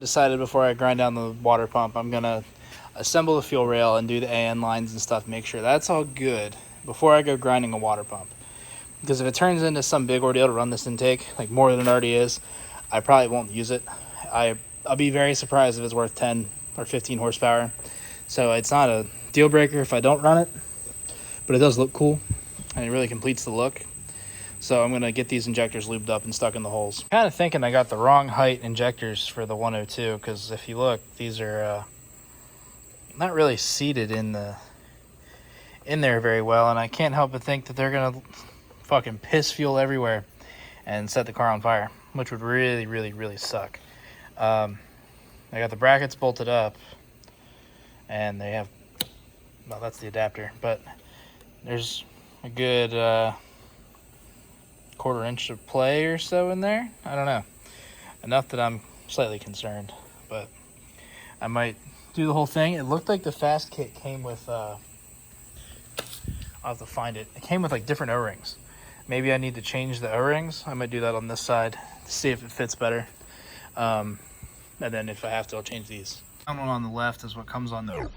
Decided before I grind down the water pump, I'm gonna assemble the fuel rail and do the AN lines and stuff, make sure that's all good before I go grinding a water pump. Because if it turns into some big ordeal to run this intake, like more than it already is, I probably won't use it. I'll be very surprised if it's worth 10 or 15 horsepower. So it's not a deal breaker if I don't run it, but it does look cool and it really completes the look. So I'm gonna get these injectors lubed up and stuck in the holes. Kind of thinking I got the wrong height injectors for the 102, because if you look, these are not really seated in there very well, and I can't help but think that they're gonna fucking piss fuel everywhere and set the car on fire, which would really, really, really suck. I got the brackets bolted up, and they have, well, that's the adapter, but there's a good 1/4 inch of play or so in there. I don't know, enough that I'm slightly concerned, but I might do the whole thing. It looked like the fast kit came with I'll have to find it. It came with like different O-rings. Maybe I need to change the O-rings. I might do that on this side to see if it fits better, and then if I have to, I'll change these. The one on the left is what comes on the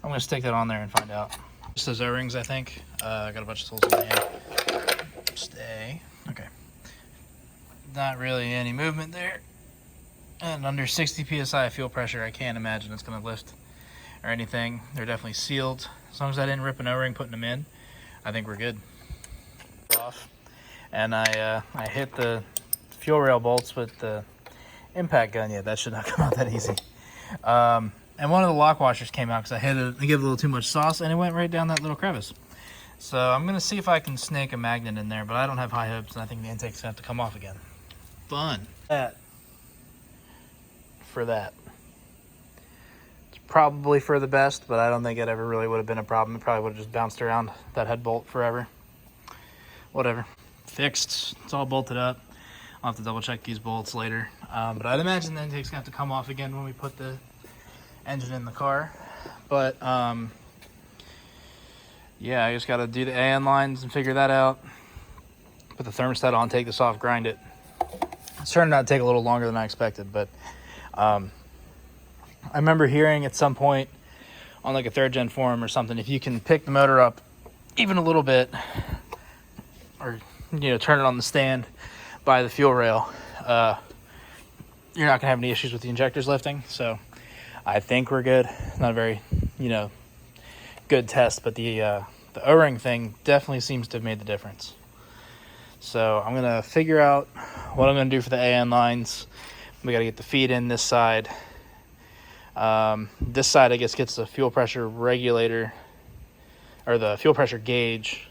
I'm gonna stick that on there and find out. Just those O-rings, I think. I got a bunch of tools in my hand. Stay. Okay. Not really any movement there. And under 60 psi fuel pressure, I can't imagine it's gonna lift or anything. They're definitely sealed. As long as I didn't rip an O-ring putting them in, I think we're good. Off. And I hit the fuel rail bolts with the impact gun. Yeah, that should not come out that easy. And one of the lock washers came out because I gave it a little too much sauce, and it went right down that little crevice. So I'm going to see if I can snake a magnet in there, but I don't have high hopes, and I think the intake's going to have to come off again. Fun. For that. It's probably for the best, but I don't think it ever really would have been a problem. It probably would have just bounced around that head bolt forever. Whatever. Fixed. It's all bolted up. I'll have to double check these bolts later. But I'd imagine the intake's going to have to come off again when we put the engine in the car. But yeah, I just got to do the AN lines and figure that out. Put the thermostat on, take this off, grind it. It's turned out to take a little longer than I expected, but I remember hearing at some point on like a 3rd gen forum or something, if you can pick the motor up even a little bit, or turn it on the stand by the fuel rail, you're not gonna have any issues with the injectors lifting. So I think we're good. Not a very, good test, but the O-ring thing definitely seems to have made the difference. So I'm gonna figure out what I'm gonna do for the AN lines. We gotta get the feed in this side. This side, I guess, gets the fuel pressure regulator, or the fuel pressure gauge.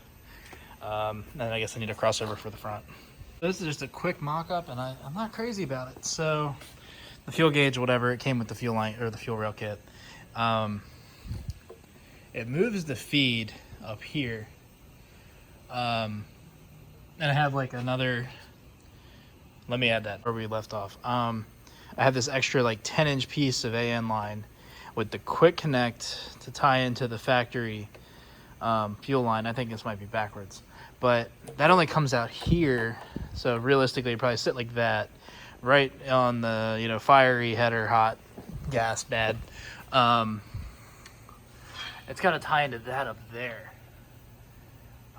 And I guess I need a crossover for the front. This is just a quick mock-up, and I'm not crazy about it. So the fuel gauge, whatever, it came with the fuel line or the fuel rail kit. It moves the feed up here, and I have like another. Let me add that where we left off. I have this extra like 10-inch piece of AN line with the quick connect to tie into the factory fuel line. I think this might be backwards, but that only comes out here. So realistically, you probably sit like that, right on the fiery header, hot gas bad. It's got to tie into that up there.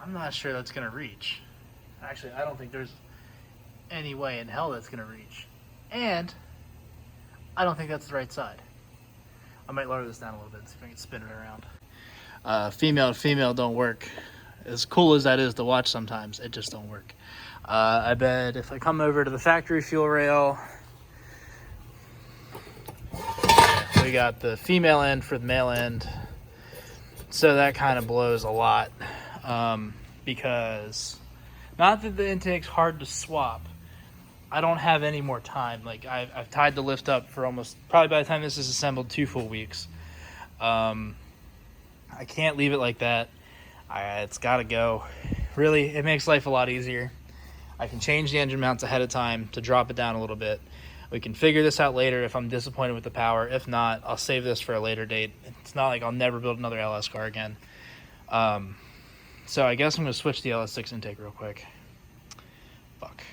I'm not sure that's gonna reach. Actually, I don't think there's any way in hell that's gonna reach, and I don't think that's the right side. I might lower this down a little bit, see if I can spin it around. Female to female don't work. As cool as that is to watch sometimes, it just don't work. I bet if I come over to the factory fuel rail, we got the female end for the male end. So that kind of blows a lot. Because not that the intake's hard to swap, I don't have any more time. Like I've tied the lift up for probably by the time this is assembled, 2 full weeks. I can't leave it like that. It's got to go. Really, it makes life a lot easier. I can change the engine mounts ahead of time to drop it down a little bit. We can figure this out later if I'm disappointed with the power. If not, I'll save this for a later date. It's not like I'll never build another LS car again. So I guess I'm going to switch the LS6 intake real quick. Fuck.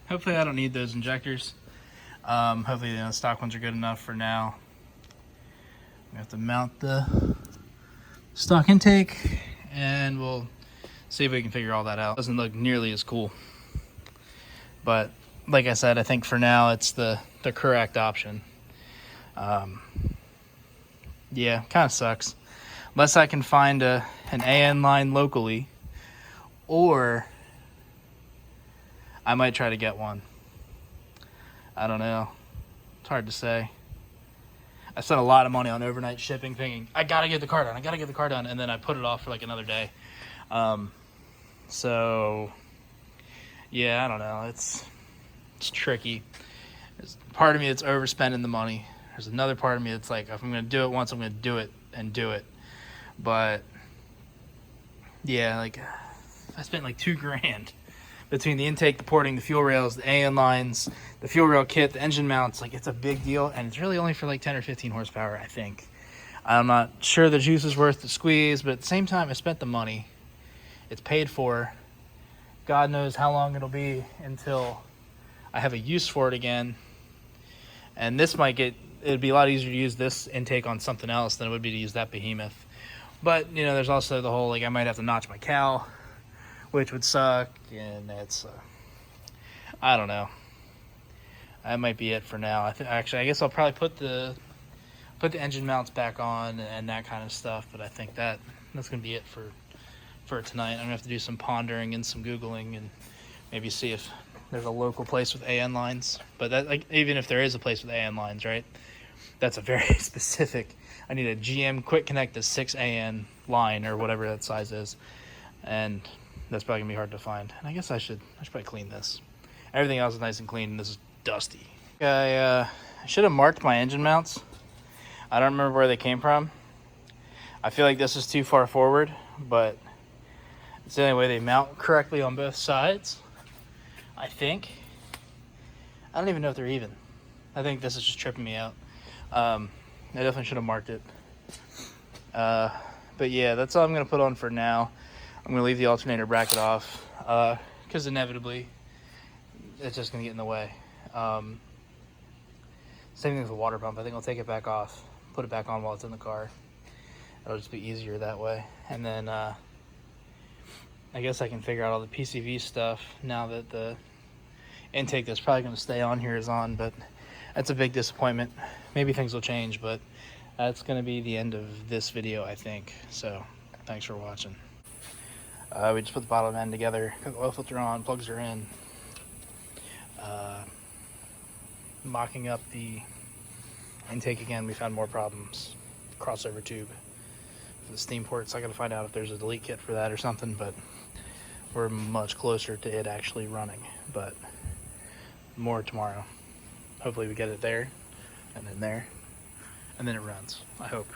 Hopefully I don't need those injectors. Hopefully the stock ones are good enough for now. We have to mount the stock intake and we'll see if we can figure all that out. Doesn't look nearly as cool. But like I said, I think for now it's the correct option. Yeah, kind of sucks. Unless I can find an AN line locally, or I might try to get one. I don't know. It's hard to say. I spent a lot of money on overnight shipping thinking, I gotta get the car done, and then I put it off for like another day. So, yeah, I don't know. It's tricky. There's part of me that's overspending the money. There's another part of me that's like, if I'm going to do it once, I'm going to do it and do it. But, yeah, like, I spent like $2,000 between the intake, the porting, the fuel rails, the AN lines, the fuel rail kit, the engine mounts. Like, it's a big deal, and it's really only for like 10 or 15 horsepower, I think. I'm not sure the juice is worth the squeeze, but at the same time, I spent the money. It's paid for. God knows how long it'll be until I have a use for it again. And this it'd be a lot easier to use this intake on something else than it would be to use that behemoth. But, you know, there's also the whole, like, I might have to notch my cowl, which would suck, and it's, I don't know. That might be it for now. Actually, I guess I'll probably put the engine mounts back on and that kind of stuff, but I think that's going to be it for tonight. I'm going to have to do some pondering and some Googling and maybe see if there's a local place with AN lines. But that, like, even if there is a place with AN lines, right, that's a very specific, I need a GM quick connect to 6 AN line or whatever that size is, and that's probably gonna be hard to find. And I guess I should probably clean this. Everything else is nice and clean, and this is dusty. I should have marked my engine mounts. I don't remember where they came from. I feel like this is too far forward, but it's the only way they mount correctly on both sides, I think. I don't even know if they're even. I think this is just tripping me out. I definitely should have marked it. But yeah, that's all I'm going to put on for now. I'm going to leave the alternator bracket off because inevitably it's just going to get in the way. Same thing with the water pump. I think I'll take it back off, put it back on while it's in the car. It'll just be easier that way. And then I guess I can figure out all the PCV stuff now that the intake that's probably going to stay on here is on, but that's a big disappointment. Maybe things will change, but that's going to be the end of this video, I think. So thanks for watching. We just put the bottom end together, got the oil filter on, plugs are in. Mocking up the intake again, we found more problems. Crossover tube for the steam ports. I got to find out if there's a delete kit for that or something, but we're much closer to it actually running. But more tomorrow. Hopefully we get it there, and then there, and then it runs, I hope.